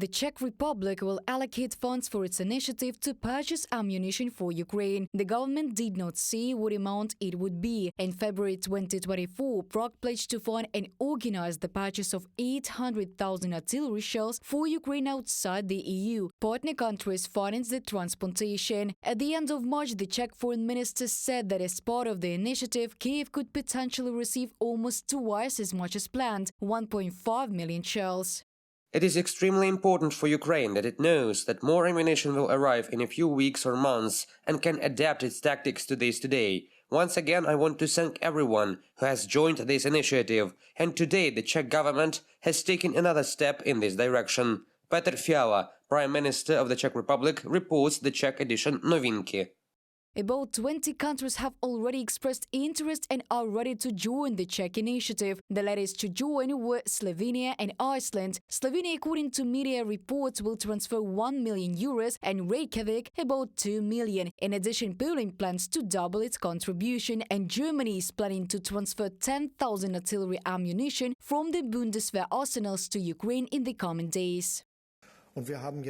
The Czech Republic will allocate funds for its initiative to purchase ammunition for Ukraine. The government did not say what amount it would be. In February 2024, Prague pledged to fund and organize the purchase of 800,000 artillery shells for Ukraine outside the EU. Partner countries financed the transportation. At the end of March, the Czech foreign minister said that as part of the initiative, Kiev could potentially receive almost twice as much as planned, 1.5 million shells. It is extremely important for Ukraine that it knows that more ammunition will arrive in a few weeks or months and can adapt its tactics to this today. Once again, I want to thank everyone who has joined this initiative, and today the Czech government has taken another step in this direction. Petr Fiala, Prime Minister of the Czech Republic, reports the Czech edition Novinky. About 20 countries have already expressed interest and are ready to join the Czech initiative. The latest to join were Slovenia and Iceland. Slovenia, according to media reports, will transfer 1 million euros and Reykjavik about 2 million. In addition, Poland plans to double its contribution, and Germany is planning to transfer 10,000 artillery ammunition from the Bundeswehr arsenals to Ukraine in the coming days.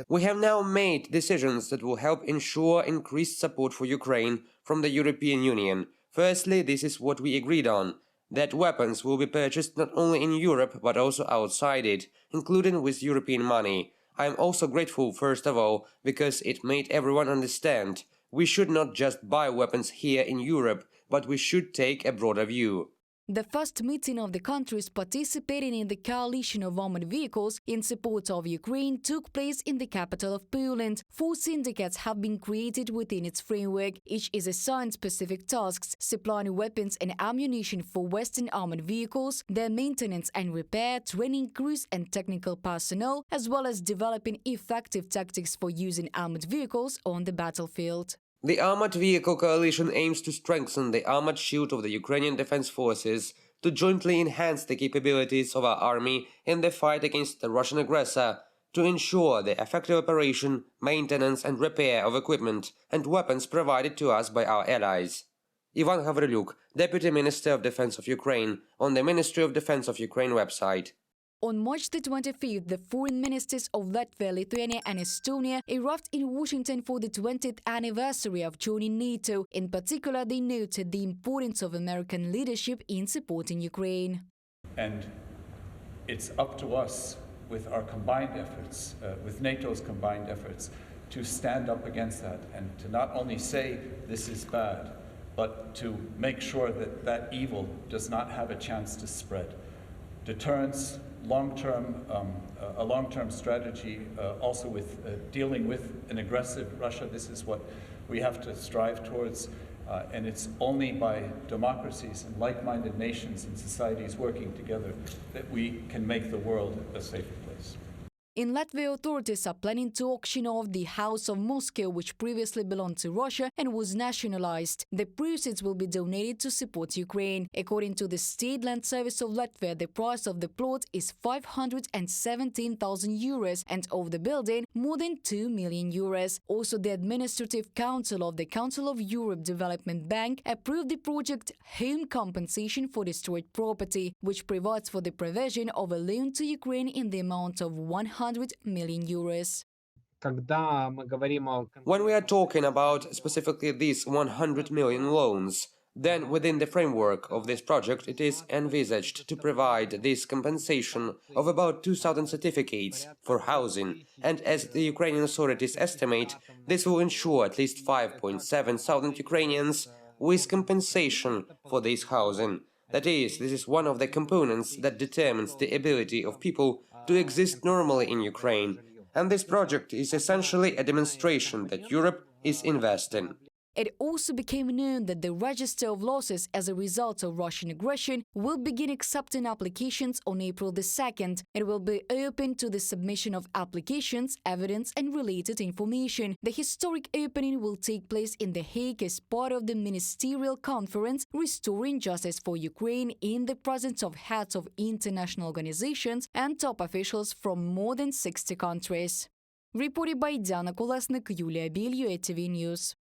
We have now made decisions that will help ensure increased support for Ukraine from the European Union. Firstly, this is what we agreed on, that weapons will be purchased not only in Europe but also outside it, including with European money. I am also grateful, first of all, because it made everyone understand we should not just buy weapons here in Europe, but we should take a broader view. The first meeting of the countries participating in the coalition of armored vehicles in support of Ukraine took place in the capital of Poland. 4 syndicates have been created within its framework. Each is assigned specific tasks, supplying weapons and ammunition for Western armored vehicles, their maintenance and repair, training crews and technical personnel, as well as developing effective tactics for using armored vehicles on the battlefield. The Armored Vehicle Coalition aims to strengthen the armored shield of the Ukrainian Defense Forces, to jointly enhance the capabilities of our army in the fight against the Russian aggressor, to ensure the effective operation, maintenance and repair of equipment and weapons provided to us by our allies. Ivan Havrilyuk, Deputy Minister of Defense of Ukraine, on the Ministry of Defense of Ukraine website. On March the 25th, the foreign ministers of Latvia, Lithuania and Estonia arrived in Washington for the 20th anniversary of joining NATO. In particular, they noted the importance of American leadership in supporting Ukraine. And it's up to us, with our combined efforts, with NATO's combined efforts, to stand up against that and to not only say this is bad, but to make sure that that evil does not have a chance to spread. Deterrence, a long-term strategy, also with dealing with an aggressive Russia. This is what we have to strive towards, and it's only by democracies and like-minded nations and societies working together that we can make the world a safer place. In Latvia, authorities are planning to auction off the House of Moscow, which previously belonged to Russia and was nationalized. The proceeds will be donated to support Ukraine. According to the State Land Service of Latvia, the price of the plot is 517,000 euros and of the building more than 2 million euros. Also, the Administrative Council of the Council of Europe Development Bank approved the project Home Compensation for Destroyed Property, which provides for the provision of a loan to Ukraine in the amount of 100 million euros. When we are talking about specifically these 100 million loans, then within the framework of this project it is envisaged to provide this compensation of about 2,000 certificates for housing, and as the Ukrainian authorities estimate, this will ensure at least 5,700 Ukrainians with compensation for this housing. That is, this is one of the components that determines the ability of people to exist normally in Ukraine, and this project is essentially a demonstration that Europe is investing. It also became known that the Register of Losses as a result of Russian aggression will begin accepting applications on April the 2nd. It will be open to the submission of applications, evidence and related information. The historic opening will take place in The Hague as part of the Ministerial Conference Restoring Justice for Ukraine in the presence of heads of international organizations and top officials from more than 60 countries. Reported by Diana Kolesnik, Yulia Belyu, ATV News.